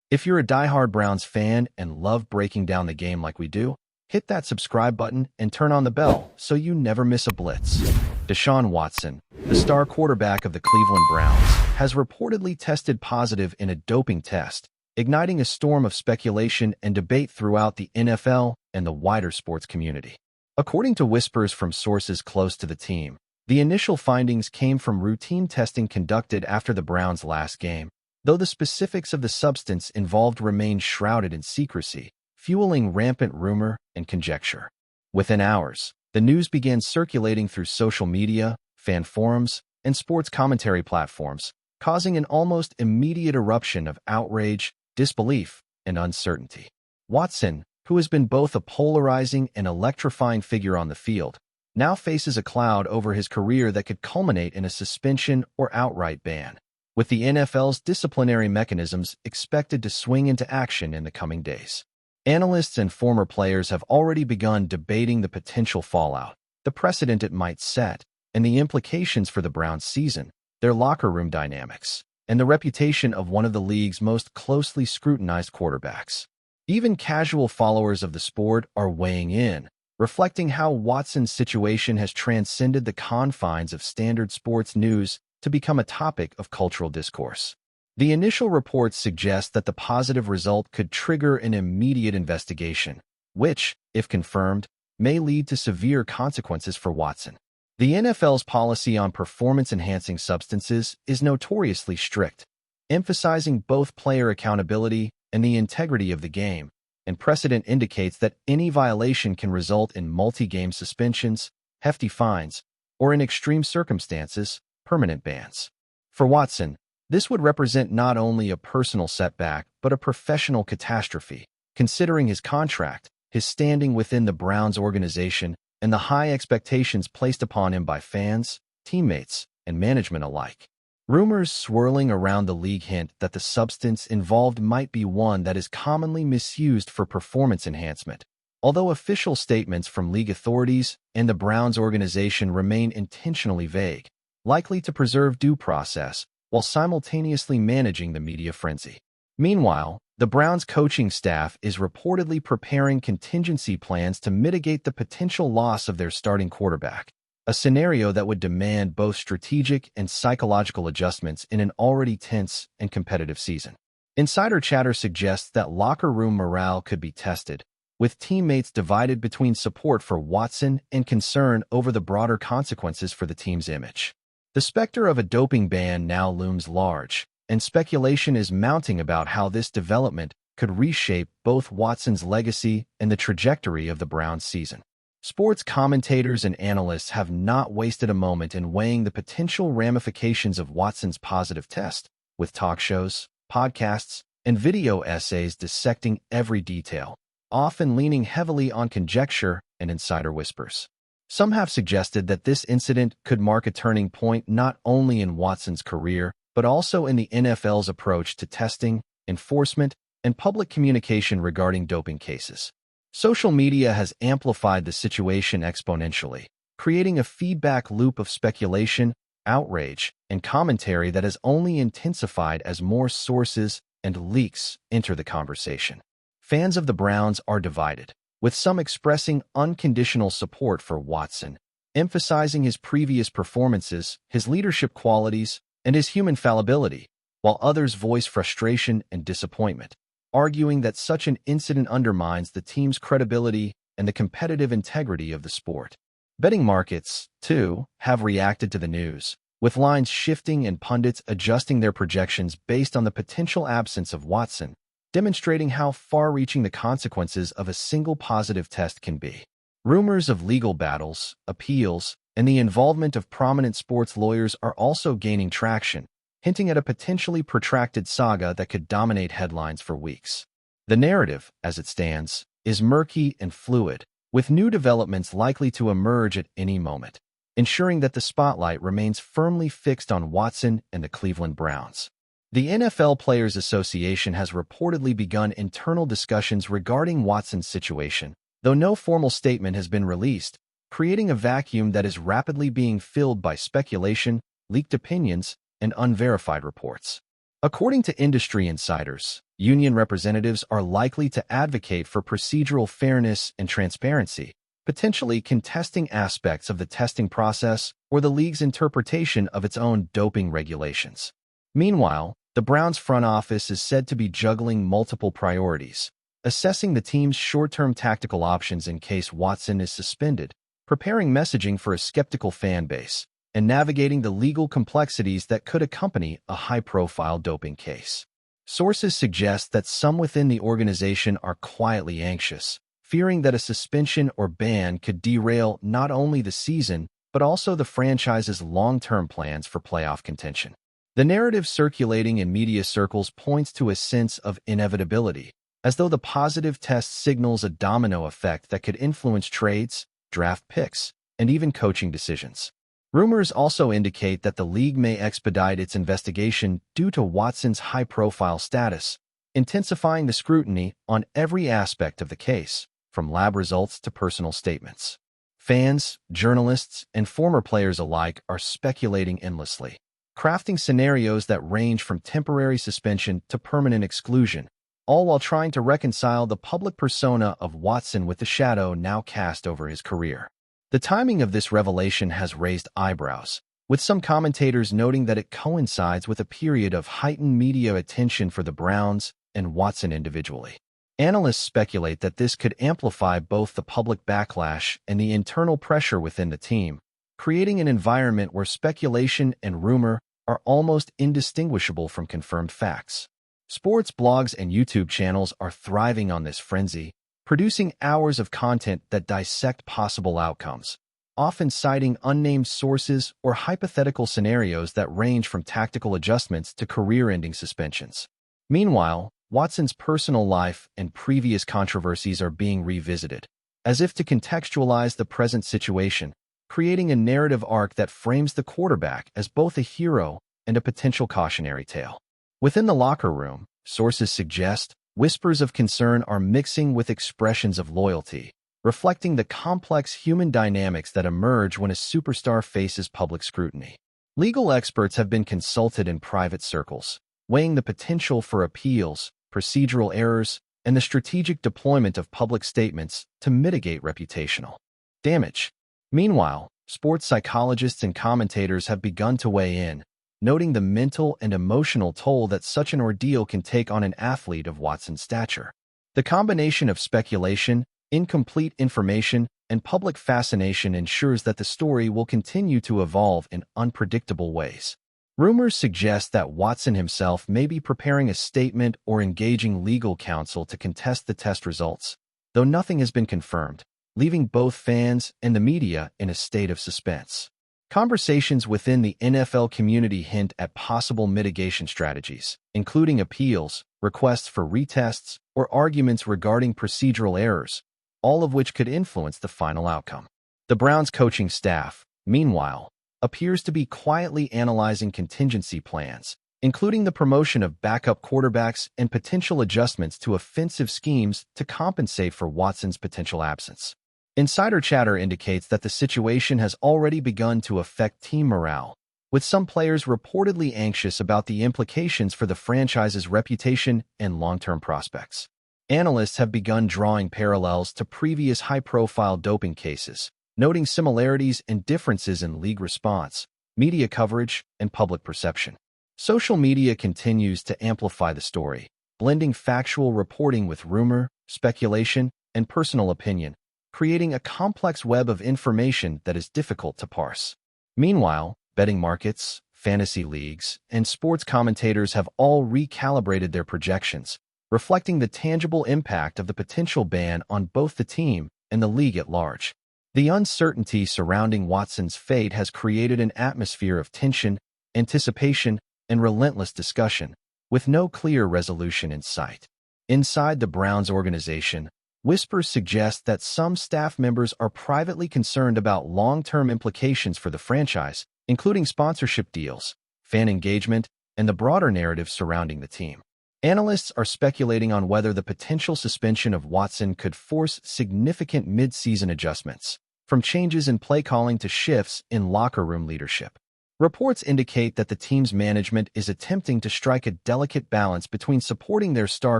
If you're a diehard Browns fan and love breaking down the game like we do, hit that subscribe button and turn on the bell so you never miss a blitz. Deshaun Watson, the star quarterback of the Cleveland Browns, has reportedly tested positive in a doping test, igniting a storm of speculation and debate throughout the NFL and the wider sports community. According to whispers from sources close to the team, the initial findings came from routine testing conducted after the Browns' last game, though the specifics of the substance involved remain shrouded in secrecy, fueling rampant rumor and conjecture. Within hours, the news began circulating through social media, fan forums, and sports commentary platforms, causing an almost immediate eruption of outrage, disbelief, and uncertainty. Watson, who has been both a polarizing and electrifying figure on the field, now faces a cloud over his career that could culminate in a suspension or outright ban, with the NFL's disciplinary mechanisms expected to swing into action in the coming days. Analysts and former players have already begun debating the potential fallout, the precedent it might set, and the implications for the Browns' season, their locker room dynamics, and the reputation of one of the league's most closely scrutinized quarterbacks. Even casual followers of the sport are weighing in, reflecting how Watson's situation has transcended the confines of standard sports news to become a topic of cultural discourse. The initial reports suggest that the positive result could trigger an immediate investigation, which, if confirmed, may lead to severe consequences for Watson. The NFL's policy on performance-enhancing substances is notoriously strict, emphasizing both player accountability and the integrity of the game, and precedent indicates that any violation can result in multi-game suspensions, hefty fines, or in extreme circumstances, permanent bans. For Watson, this would represent not only a personal setback but a professional catastrophe, considering his contract, his standing within the Browns organization, and the high expectations placed upon him by fans, teammates, and management alike. Rumors swirling around the league hint that the substance involved might be one that is commonly misused for performance enhancement, although official statements from league authorities and the Browns organization remain intentionally vague, likely to preserve due process while simultaneously managing the media frenzy. Meanwhile, the Browns coaching staff is reportedly preparing contingency plans to mitigate the potential loss of their starting quarterback, a scenario that would demand both strategic and psychological adjustments in an already tense and competitive season. Insider chatter suggests that locker room morale could be tested, with teammates divided between support for Watson and concern over the broader consequences for the team's image. The specter of a doping ban now looms large, and speculation is mounting about how this development could reshape both Watson's legacy and the trajectory of the Browns' season. Sports commentators and analysts have not wasted a moment in weighing the potential ramifications of Watson's positive test, with talk shows, podcasts, and video essays dissecting every detail, often leaning heavily on conjecture and insider whispers. Some have suggested that this incident could mark a turning point not only in Watson's career, but also in the NFL's approach to testing, enforcement, and public communication regarding doping cases. Social media has amplified the situation exponentially, creating a feedback loop of speculation, outrage, and commentary that has only intensified as more sources and leaks enter the conversation. Fans of the Browns are divided, with some expressing unconditional support for Watson, emphasizing his previous performances, his leadership qualities, and his human fallibility, while others voice frustration and disappointment, arguing that such an incident undermines the team's credibility and the competitive integrity of the sport. Betting markets, too, have reacted to the news, with lines shifting and pundits adjusting their projections based on the potential absence of Watson, demonstrating how far-reaching the consequences of a single positive test can be. Rumors of legal battles, appeals, and the involvement of prominent sports lawyers are also gaining traction, hinting at a potentially protracted saga that could dominate headlines for weeks. The narrative, as it stands, is murky and fluid, with new developments likely to emerge at any moment, ensuring that the spotlight remains firmly fixed on Watson and the Cleveland Browns. The NFL Players Association has reportedly begun internal discussions regarding Watson's situation, though no formal statement has been released, creating a vacuum that is rapidly being filled by speculation, leaked opinions, and unverified reports. According to industry insiders, Union representatives are likely to advocate for procedural fairness and transparency, potentially contesting aspects of the testing process or the league's interpretation of its own doping regulations. Meanwhile, the Browns front office is said to be juggling multiple priorities, assessing the team's short-term tactical options in case Watson is suspended, preparing messaging for a skeptical fan base, and navigating the legal complexities that could accompany a high-profile doping case. Sources suggest that some within the organization are quietly anxious, fearing that a suspension or ban could derail not only the season, but also the franchise's long-term plans for playoff contention. The narrative circulating in media circles points to a sense of inevitability, as though the positive test signals a domino effect that could influence trades, draft picks, and even coaching decisions. Rumors also indicate that the league may expedite its investigation due to Watson's high-profile status, intensifying the scrutiny on every aspect of the case, from lab results to personal statements. Fans, journalists, and former players alike are speculating endlessly, crafting scenarios that range from temporary suspension to permanent exclusion, all while trying to reconcile the public persona of Watson with the shadow now cast over his career. The timing of this revelation has raised eyebrows, with some commentators noting that it coincides with a period of heightened media attention for the Browns and Watson individually. Analysts speculate that this could amplify both the public backlash and the internal pressure within the team, creating an environment where speculation and rumor are almost indistinguishable from confirmed facts. Sports blogs and YouTube channels are thriving on this frenzy, producing hours of content that dissect possible outcomes, often citing unnamed sources or hypothetical scenarios that range from tactical adjustments to career-ending suspensions. Meanwhile, Watson's personal life and previous controversies are being revisited, as if to contextualize the present situation, creating a narrative arc that frames the quarterback as both a hero and a potential cautionary tale. Within the locker room, sources suggest whispers of concern are mixing with expressions of loyalty, reflecting the complex human dynamics that emerge when a superstar faces public scrutiny. Legal experts have been consulted in private circles, weighing the potential for appeals, procedural errors, and the strategic deployment of public statements to mitigate reputational damage. Meanwhile, sports psychologists and commentators have begun to weigh in, noting the mental and emotional toll that such an ordeal can take on an athlete of Watson's stature. The combination of speculation, incomplete information, and public fascination ensures that the story will continue to evolve in unpredictable ways. Rumors suggest that Watson himself may be preparing a statement or engaging legal counsel to contest the test results, though nothing has been confirmed, leaving both fans and the media in a state of suspense. Conversations within the NFL community hint at possible mitigation strategies, including appeals, requests for retests, or arguments regarding procedural errors, all of which could influence the final outcome. The Browns coaching staff, meanwhile, appears to be quietly analyzing contingency plans, including the promotion of backup quarterbacks and potential adjustments to offensive schemes to compensate for Watson's potential absence. Insider chatter indicates that the situation has already begun to affect team morale, with some players reportedly anxious about the implications for the franchise's reputation and long-term prospects. Analysts have begun drawing parallels to previous high-profile doping cases, noting similarities and differences in league response, media coverage, and public perception. Social media continues to amplify the story, blending factual reporting with rumor, speculation, and personal opinion, creating a complex web of information that is difficult to parse. Meanwhile, betting markets, fantasy leagues, and sports commentators have all recalibrated their projections, reflecting the tangible impact of the potential ban on both the team and the league at large. The uncertainty surrounding Watson's fate has created an atmosphere of tension, anticipation, and relentless discussion, with no clear resolution in sight. Inside the Browns organization, whispers suggest that some staff members are privately concerned about long-term implications for the franchise, including sponsorship deals, fan engagement, and the broader narrative surrounding the team. Analysts are speculating on whether the potential suspension of Watson could force significant mid-season adjustments, from changes in play calling to shifts in locker room leadership. Reports indicate that the team's management is attempting to strike a delicate balance between supporting their star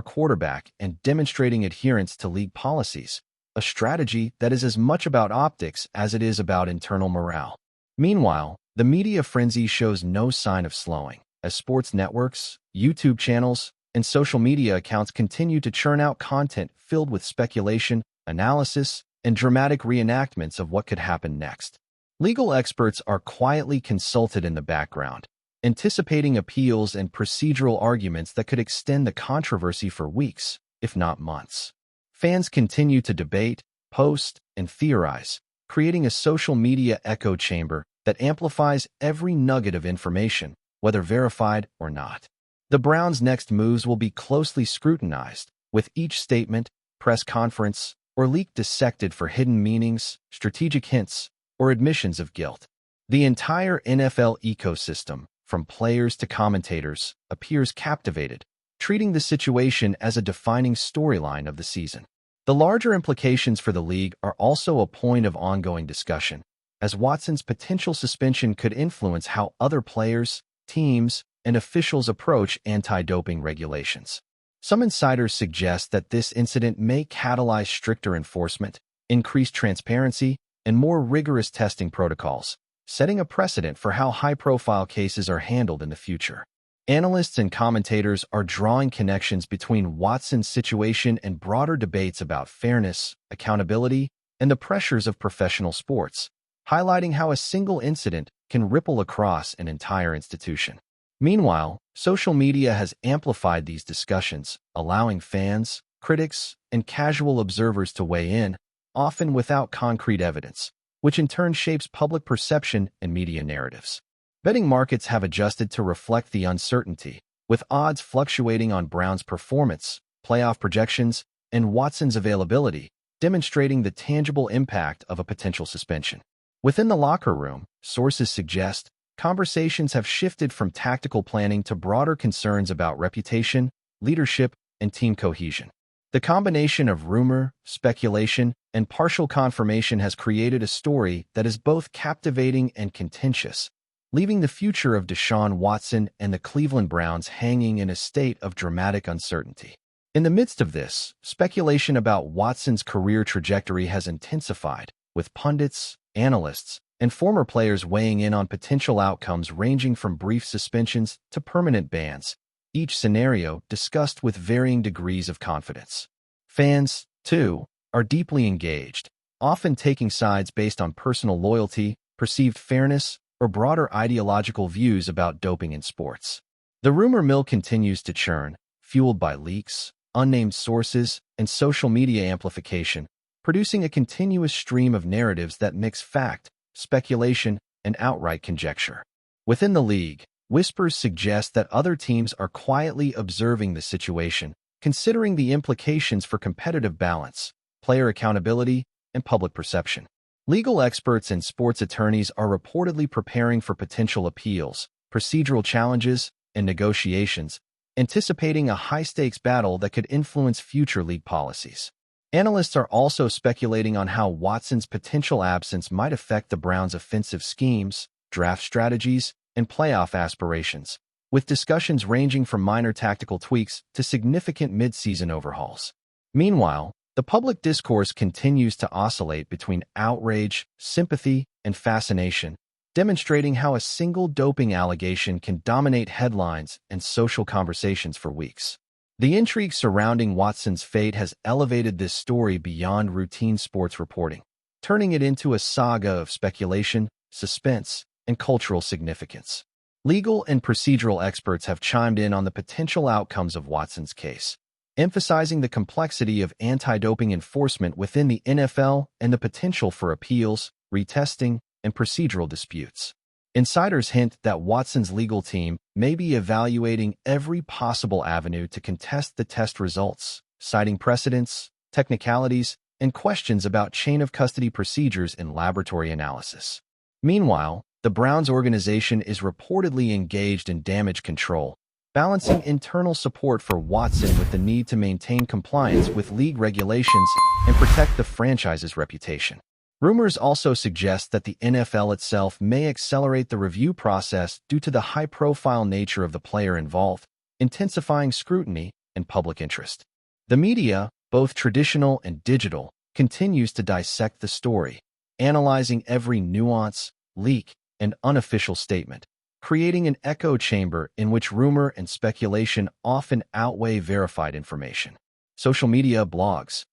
quarterback and demonstrating adherence to league policies, a strategy that is as much about optics as it is about internal morale. Meanwhile, the media frenzy shows no sign of slowing, as sports networks, YouTube channels, and social media accounts continue to churn out content filled with speculation, analysis, and dramatic reenactments of what could happen next. Legal experts are quietly consulted in the background, anticipating appeals and procedural arguments that could extend the controversy for weeks, if not months. Fans continue to debate, post, and theorize, creating a social media echo chamber that amplifies every nugget of information, whether verified or not. The Browns' next moves will be closely scrutinized, with each statement, press conference, or leak dissected for hidden meanings, strategic hints, or admissions of guilt. The entire NFL ecosystem, from players to commentators, appears captivated, treating the situation as a defining storyline of the season. The larger implications for the league are also a point of ongoing discussion, as Watson's potential suspension could influence how other players, teams, and officials approach anti-doping regulations. Some insiders suggest that this incident may catalyze stricter enforcement, increased transparency, and more rigorous testing protocols, setting a precedent for how high-profile cases are handled in the future. Analysts and commentators are drawing connections between Watson's situation and broader debates about fairness, accountability, and the pressures of professional sports, highlighting how a single incident can ripple across an entire institution. Meanwhile, social media has amplified these discussions, allowing fans, critics, and casual observers to weigh in, often without concrete evidence, which in turn shapes public perception and media narratives. Betting markets have adjusted to reflect the uncertainty, with odds fluctuating on Brown's performance, playoff projections, and Watson's availability, demonstrating the tangible impact of a potential suspension. Within the locker room, sources suggest conversations have shifted from tactical planning to broader concerns about reputation, leadership, and team cohesion. The combination of rumor, speculation, and partial confirmation has created a story that is both captivating and contentious, leaving the future of Deshaun Watson and the Cleveland Browns hanging in a state of dramatic uncertainty. In the midst of this, speculation about Watson's career trajectory has intensified, with pundits, analysts, and former players weighing in on potential outcomes ranging from brief suspensions to permanent bans, each scenario discussed with varying degrees of confidence. Fans, too, are deeply engaged, often taking sides based on personal loyalty, perceived fairness, or broader ideological views about doping in sports. The rumor mill continues to churn, fueled by leaks, unnamed sources, and social media amplification, producing a continuous stream of narratives that mix fact, speculation, and outright conjecture. Within the league, whispers suggest that other teams are quietly observing the situation, considering the implications for competitive balance, player accountability, and public perception. Legal experts and sports attorneys are reportedly preparing for potential appeals, procedural challenges, and negotiations, anticipating a high-stakes battle that could influence future league policies. Analysts are also speculating on how Watson's potential absence might affect the Browns' offensive schemes, draft strategies, and playoff aspirations, with discussions ranging from minor tactical tweaks to significant mid-season overhauls. Meanwhile, the public discourse continues to oscillate between outrage, sympathy, and fascination, demonstrating how a single doping allegation can dominate headlines and social conversations for weeks. The intrigue surrounding Watson's fate has elevated this story beyond routine sports reporting, turning it into a saga of speculation, suspense, and cultural significance. Legal and procedural experts have chimed in on the potential outcomes of Watson's case, emphasizing the complexity of anti-doping enforcement within the NFL and the potential for appeals, retesting, and procedural disputes. Insiders hint that Watson's legal team may be evaluating every possible avenue to contest the test results, citing precedents, technicalities, and questions about chain-of-custody procedures in laboratory analysis. Meanwhile, the Browns organization is reportedly engaged in damage control, balancing internal support for Watson with the need to maintain compliance with league regulations and protect the franchise's reputation. Rumors also suggest that the NFL itself may accelerate the review process due to the high-profile nature of the player involved, intensifying scrutiny and public interest. The media, both traditional and digital, continues to dissect the story, analyzing every nuance, leak, and unofficial statement, creating an echo chamber in which rumor and speculation often outweigh verified information. Social media, blogs,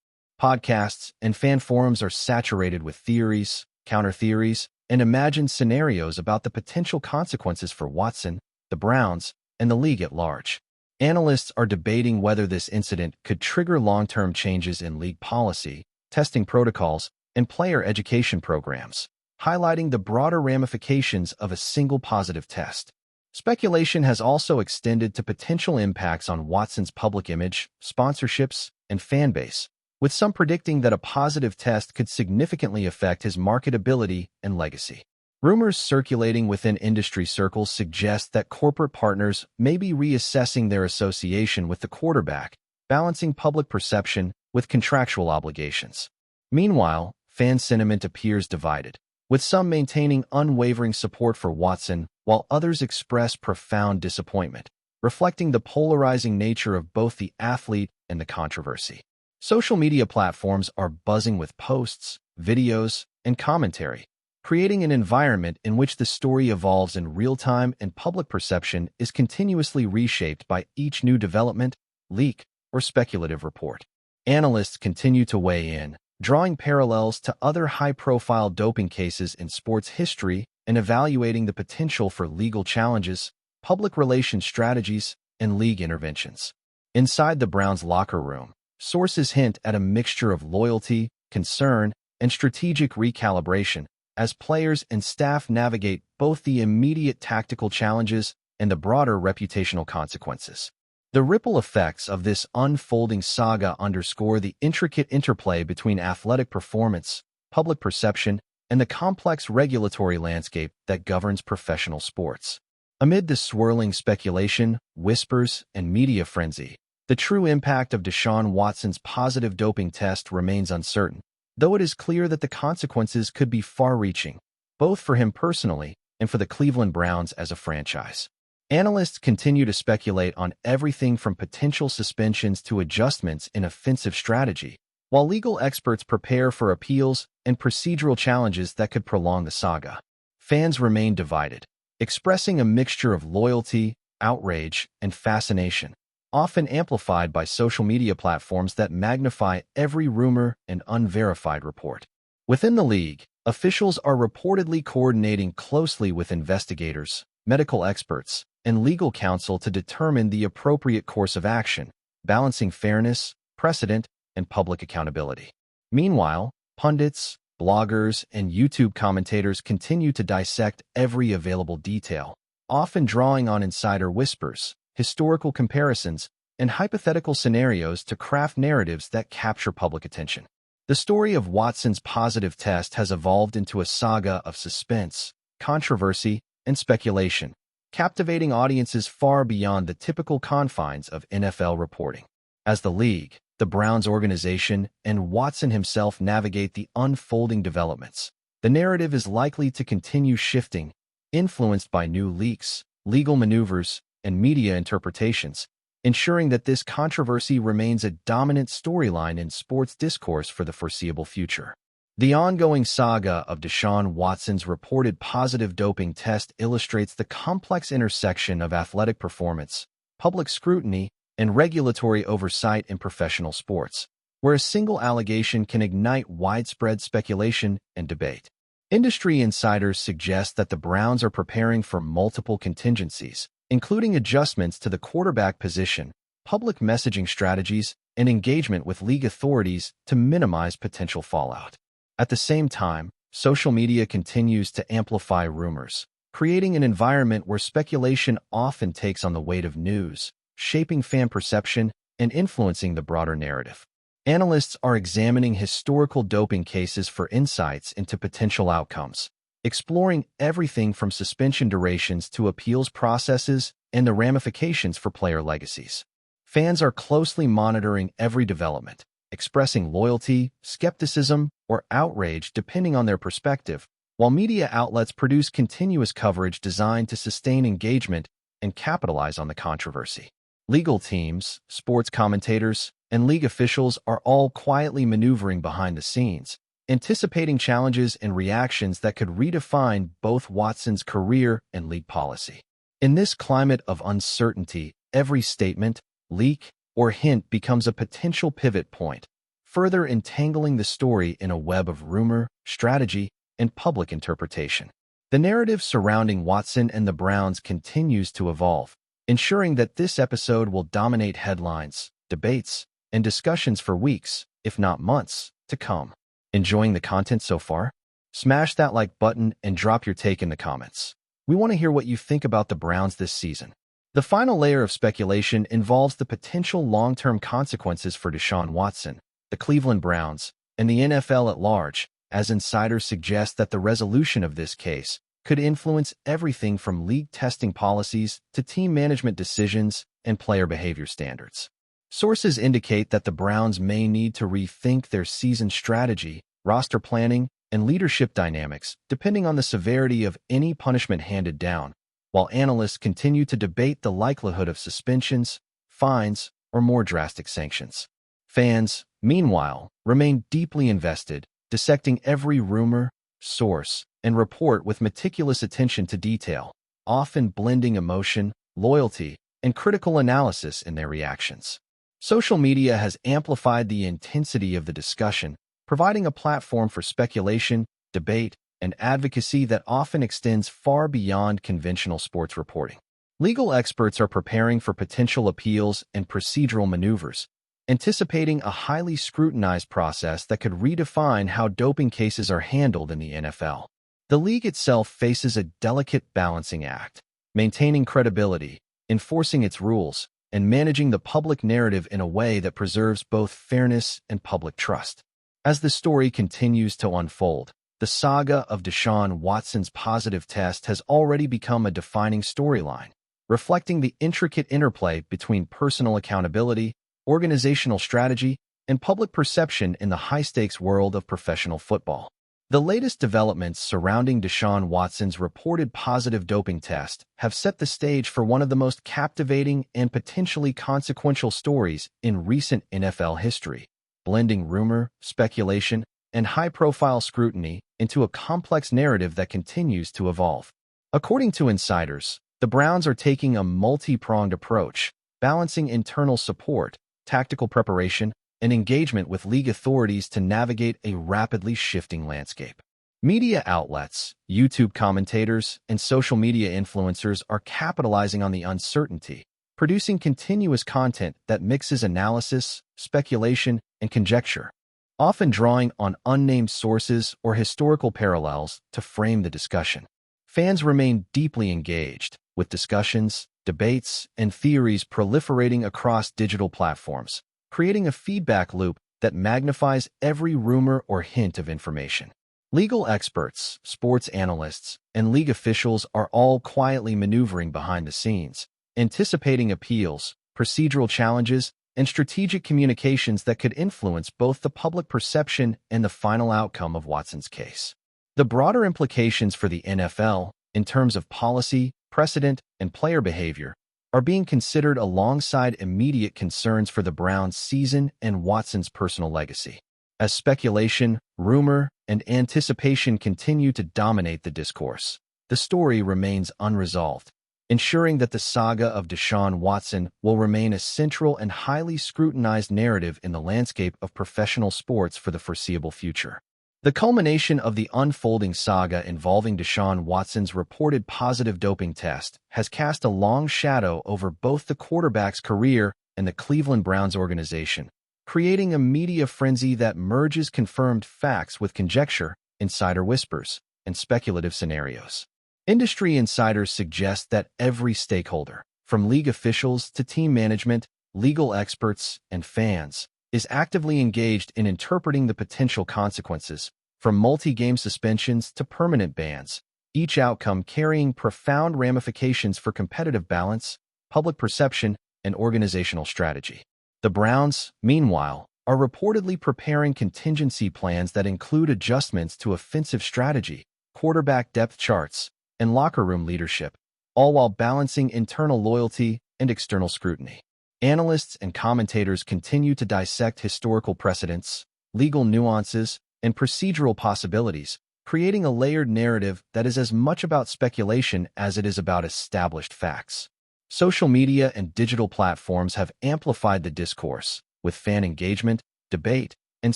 podcasts, and fan forums are saturated with theories, counter-theories, and imagined scenarios about the potential consequences for Watson, the Browns, and the league at large. Analysts are debating whether this incident could trigger long-term changes in league policy, testing protocols, and player education programs, highlighting the broader ramifications of a single positive test. Speculation has also extended to potential impacts on Watson's public image, sponsorships, and fan base, with some predicting that a positive test could significantly affect his marketability and legacy. Rumors circulating within industry circles suggest that corporate partners may be reassessing their association with the quarterback, balancing public perception with contractual obligations. Meanwhile, fan sentiment appears divided, with some maintaining unwavering support for Watson while others express profound disappointment, reflecting the polarizing nature of both the athlete and the controversy. Social media platforms are buzzing with posts, videos, and commentary, creating an environment in which the story evolves in real time and public perception is continuously reshaped by each new development, leak, or speculative report. Analysts continue to weigh in, drawing parallels to other high-profile doping cases in sports history and evaluating the potential for legal challenges, public relations strategies, and league interventions. Inside the Browns' locker room, sources hint at a mixture of loyalty, concern, and strategic recalibration as players and staff navigate both the immediate tactical challenges and the broader reputational consequences. The ripple effects of this unfolding saga underscore the intricate interplay between athletic performance, public perception, and the complex regulatory landscape that governs professional sports. Amid the swirling speculation, whispers, and media frenzy, the true impact of Deshaun Watson's positive doping test remains uncertain, though it is clear that the consequences could be far-reaching, both for him personally and for the Cleveland Browns as a franchise. Analysts continue to speculate on everything from potential suspensions to adjustments in offensive strategy, while legal experts prepare for appeals and procedural challenges that could prolong the saga. Fans remain divided, expressing a mixture of loyalty, outrage, and fascination, often amplified by social media platforms that magnify every rumor and unverified report. Within the league, officials are reportedly coordinating closely with investigators, medical experts, and legal counsel to determine the appropriate course of action, balancing fairness, precedent, and public accountability. Meanwhile, pundits, bloggers, and YouTube commentators continue to dissect every available detail, often drawing on insider whispers, historical comparisons, and hypothetical scenarios to craft narratives that capture public attention. The story of Watson's positive test has evolved into a saga of suspense, controversy, and speculation, captivating audiences far beyond the typical confines of NFL reporting. As the league, the Browns organization, and Watson himself navigate the unfolding developments, the narrative is likely to continue shifting, influenced by new leaks, legal maneuvers, and media interpretations, ensuring that this controversy remains a dominant storyline in sports discourse for the foreseeable future. The ongoing saga of Deshaun Watson's reported positive doping test illustrates the complex intersection of athletic performance, public scrutiny, and regulatory oversight in professional sports, where a single allegation can ignite widespread speculation and debate. Industry insiders suggest that the Browns are preparing for multiple contingencies, including adjustments to the quarterback position, public messaging strategies, and engagement with league authorities to minimize potential fallout. At the same time, social media continues to amplify rumors, creating an environment where speculation often takes on the weight of news, shaping fan perception and influencing the broader narrative. Analysts are examining historical doping cases for insights into potential outcomes, exploring everything from suspension durations to appeals processes and the ramifications for player legacies. Fans are closely monitoring every development, expressing loyalty, skepticism, or outrage depending on their perspective, while media outlets produce continuous coverage designed to sustain engagement and capitalize on the controversy. Legal teams, sports commentators, and league officials are all quietly maneuvering behind the scenes, anticipating challenges and reactions that could redefine both Watson's career and league policy. In this climate of uncertainty, every statement, leak, or hint becomes a potential pivot point, further entangling the story in a web of rumor, strategy, and public interpretation. The narrative surrounding Watson and the Browns continues to evolve, ensuring that this episode will dominate headlines, debates, and discussions for weeks, if not months, to come. Enjoying the content so far? Smash that like button and drop your take in the comments. We want to hear what you think about the Browns this season. The final layer of speculation involves the potential long-term consequences for Deshaun Watson, the Cleveland Browns, and the NFL at large, as insiders suggest that the resolution of this case could influence everything from league testing policies to team management decisions and player behavior standards. Sources indicate that the Browns may need to rethink their season strategy, roster planning, and leadership dynamics, depending on the severity of any punishment handed down, while analysts continue to debate the likelihood of suspensions, fines, or more drastic sanctions. Fans, meanwhile, remain deeply invested, dissecting every rumor, source, and report with meticulous attention to detail, often blending emotion, loyalty, and critical analysis in their reactions. Social media has amplified the intensity of the discussion, providing a platform for speculation, debate, and advocacy that often extends far beyond conventional sports reporting. Legal experts are preparing for potential appeals and procedural maneuvers, anticipating a highly scrutinized process that could redefine how doping cases are handled in the NFL. The league itself faces a delicate balancing act, maintaining credibility, enforcing its rules, and managing the public narrative in a way that preserves both fairness and public trust. As the story continues to unfold, the saga of Deshaun Watson's positive test has already become a defining storyline, reflecting the intricate interplay between personal accountability, organizational strategy, and public perception in the high-stakes world of professional football. The latest developments surrounding Deshaun Watson's reported positive doping test have set the stage for one of the most captivating and potentially consequential stories in recent NFL history, blending rumor, speculation, and high-profile scrutiny into a complex narrative that continues to evolve. According to insiders, the Browns are taking a multi-pronged approach, balancing internal support, tactical preparation, and engagement with league authorities to navigate a rapidly shifting landscape. Media outlets, YouTube commentators, and social media influencers are capitalizing on the uncertainty, producing continuous content that mixes analysis, speculation, and conjecture, often drawing on unnamed sources or historical parallels to frame the discussion. Fans remain deeply engaged, with discussions, debates, and theories proliferating across digital platforms, creating a feedback loop that magnifies every rumor or hint of information. Legal experts, sports analysts, and league officials are all quietly maneuvering behind the scenes, anticipating appeals, procedural challenges, and strategic communications that could influence both the public perception and the final outcome of Watson's case. The broader implications for the NFL, in terms of policy, precedent, and player behavior, are being considered alongside immediate concerns for the Browns' season and Watson's personal legacy. As speculation, rumor, and anticipation continue to dominate the discourse, the story remains unresolved, ensuring that the saga of Deshaun Watson will remain a central and highly scrutinized narrative in the landscape of professional sports for the foreseeable future. The culmination of the unfolding saga involving Deshaun Watson's reported positive doping test has cast a long shadow over both the quarterback's career and the Cleveland Browns organization, creating a media frenzy that merges confirmed facts with conjecture, insider whispers, and speculative scenarios. Industry insiders suggest that every stakeholder, from league officials to team management, legal experts, and fans, is actively engaged in interpreting the potential consequences, from multi-game suspensions to permanent bans, each outcome carrying profound ramifications for competitive balance, public perception, and organizational strategy. The Browns, meanwhile, are reportedly preparing contingency plans that include adjustments to offensive strategy, quarterback depth charts, and locker room leadership, all while balancing internal loyalty and external scrutiny. Analysts and commentators continue to dissect historical precedents, legal nuances, and procedural possibilities, creating a layered narrative that is as much about speculation as it is about established facts. Social media and digital platforms have amplified the discourse, with fan engagement, debate, and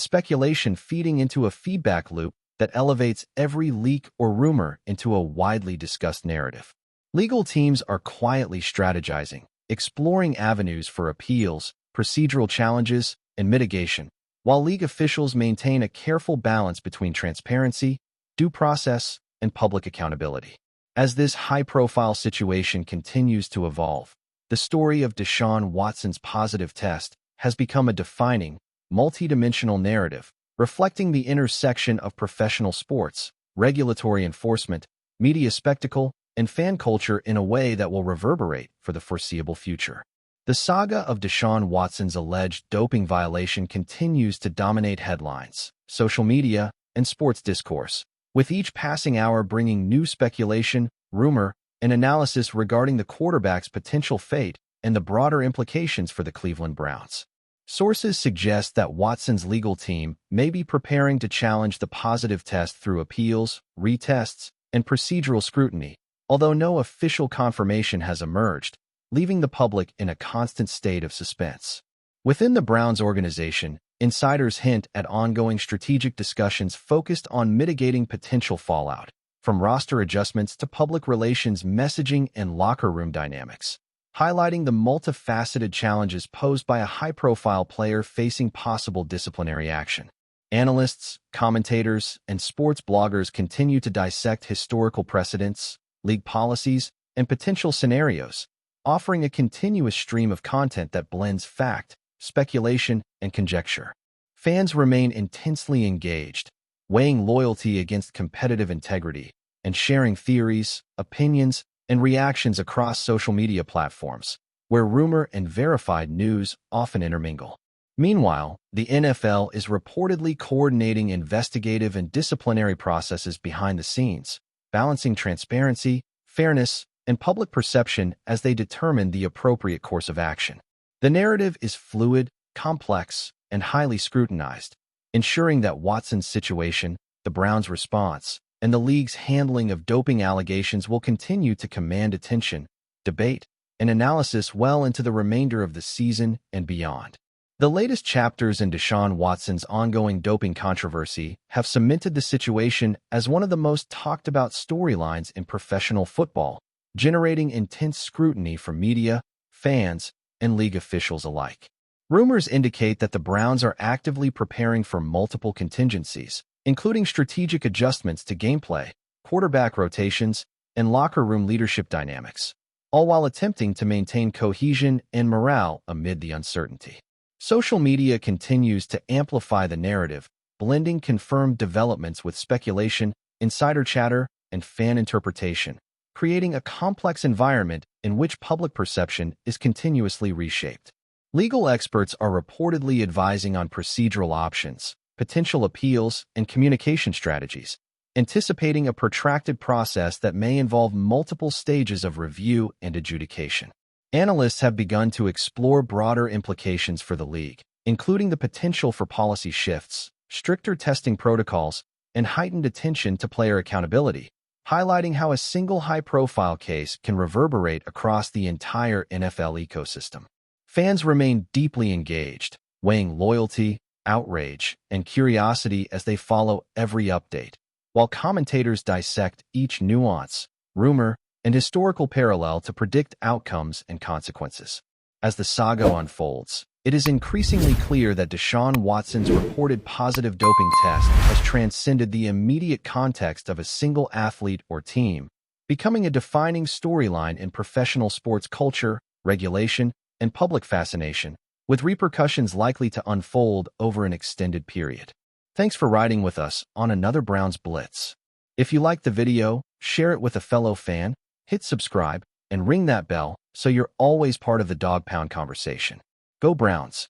speculation feeding into a feedback loop that elevates every leak or rumor into a widely discussed narrative. Legal teams are quietly strategizing, exploring avenues for appeals, procedural challenges, and mitigation, while league officials maintain a careful balance between transparency, due process, and public accountability. As this high-profile situation continues to evolve, the story of Deshaun Watson's positive test has become a defining, multidimensional narrative, reflecting the intersection of professional sports, regulatory enforcement, media spectacle, and fan culture in a way that will reverberate for the foreseeable future. The saga of Deshaun Watson's alleged doping violation continues to dominate headlines, social media, and sports discourse, with each passing hour bringing new speculation, rumor, and analysis regarding the quarterback's potential fate and the broader implications for the Cleveland Browns. Sources suggest that Watson's legal team may be preparing to challenge the positive test through appeals, retests, and procedural scrutiny, although no official confirmation has emerged, leaving the public in a constant state of suspense. Within the Browns organization, insiders hint at ongoing strategic discussions focused on mitigating potential fallout, from roster adjustments to public relations messaging and locker room dynamics, highlighting the multifaceted challenges posed by a high-profile player facing possible disciplinary action. Analysts, commentators, and sports bloggers continue to dissect historical precedents, league policies, and potential scenarios, offering a continuous stream of content that blends fact, speculation, and conjecture. Fans remain intensely engaged, weighing loyalty against competitive integrity, and sharing theories, opinions, and reactions across social media platforms, where rumor and verified news often intermingle. Meanwhile, the NFL is reportedly coordinating investigative and disciplinary processes behind the scenes, balancing transparency, fairness, and public perception as they determine the appropriate course of action. The narrative is fluid, complex, and highly scrutinized, ensuring that Watson's situation, the Browns' response, and the league's handling of doping allegations will continue to command attention, debate, and analysis well into the remainder of the season and beyond. The latest chapters in Deshaun Watson's ongoing doping controversy have cemented the situation as one of the most talked-about storylines in professional football, generating intense scrutiny from media, fans, and league officials alike. Rumors indicate that the Browns are actively preparing for multiple contingencies, including strategic adjustments to gameplay, quarterback rotations, and locker room leadership dynamics, all while attempting to maintain cohesion and morale amid the uncertainty. Social media continues to amplify the narrative, blending confirmed developments with speculation, insider chatter, and fan interpretation, creating a complex environment in which public perception is continuously reshaped. Legal experts are reportedly advising on procedural options, potential appeals, and communication strategies, anticipating a protracted process that may involve multiple stages of review and adjudication. Analysts have begun to explore broader implications for the league, including the potential for policy shifts, stricter testing protocols, and heightened attention to player accountability, highlighting how a single high-profile case can reverberate across the entire NFL ecosystem. Fans remain deeply engaged, weighing loyalty, outrage, and curiosity as they follow every update, while commentators dissect each nuance, rumor, and historical parallel to predict outcomes and consequences. As the saga unfolds, it is increasingly clear that Deshaun Watson's reported positive doping test has transcended the immediate context of a single athlete or team, becoming a defining storyline in professional sports culture, regulation, and public fascination, with repercussions likely to unfold over an extended period. Thanks for riding with us on another Browns Blitz. If you liked the video, share it with a fellow fan, hit subscribe, and ring that bell so you're always part of the Dawg Pound conversation. Go Browns!